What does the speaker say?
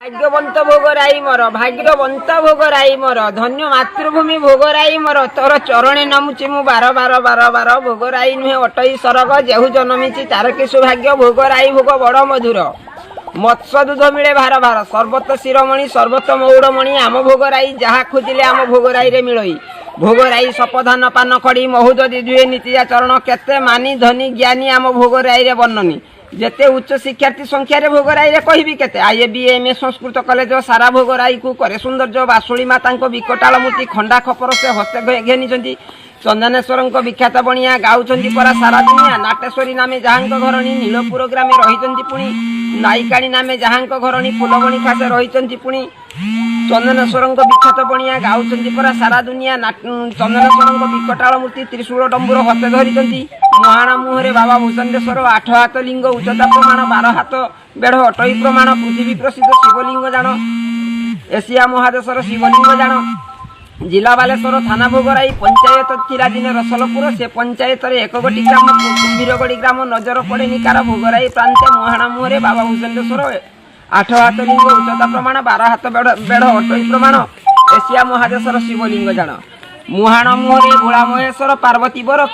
भाग्यवंत भोगराई मोर भाग्यवंत भोगराई मोर धन्य मातृभूमि भोगराई मोर तोर चरणे नमुची मु बार बार बार बार भोगराई नुहे अटई सरग जेहू जन्मिची तारकी सौभाग्य भोगराई भोग बड़ मधुर मत्स्य दूध मिले भार भार सर्वत शिरोमणि सर्वत मौड़मणि आम भोगराई जहाँ खोजिले आम भोगराई रे मिलई भोगराई सपधान पान खड़ी महुददी दुए नीतिया चरण केते मानी धनी ज्ञानी आम भोगराई रे वर्णनी जेते उच्च शिक्षार्थी संख्या रे भोगराई रे कहबी केते आईए बीएमए संस्कृत कॉलेज सारा भोगराई को करे सौंदर्य बासुड़ी माता विकटाल मूर्ति खंडा खपर से हस्ते घेनी चंदनेश्वर विख्यात बणिया गाउछंती परा सारा दुनिया नाटेश्वरी नामे जहां घरणी नीलपुर ग्रामे रही पुणी नायिकाणी नामे जहां घरणी फुलबणी खासे रही पुणी चंदनेश्वर विख्यात बणिया गाउछंती परा सारा दुनिया चंदनेश्वर विकटाल मूर्ति त्रिशूल डंबुर हस्ते धरी महाणा मुहरे बाबा भूषणेश्वर 8 हाथ लिंग उच्चता प्रमाण 12 हाथ बेढ़ अटई प्रमाण पृथ्वी प्रसिद्ध शिवलिंग जान एशिया महादेशर शिवलिंग जान जिला बालेश्वर थाना भोगराई पंचायत थिला दिन रसलपुर से पंचायत रे एकगोटी ग्राम कुंभीरगड़ी ग्राम नजर पड़े निकार भोगराई प्रांत महाणा मुहरे बाबा भूषणेश्वर 8 हाथ लिंग उच्चता प्रमाण 12 हाथ बेढ़ अटई प्रमाण एशिया महादेशर शिवलिंग जान मुहाण मुहरे भोला महेश्वर पार्वती बर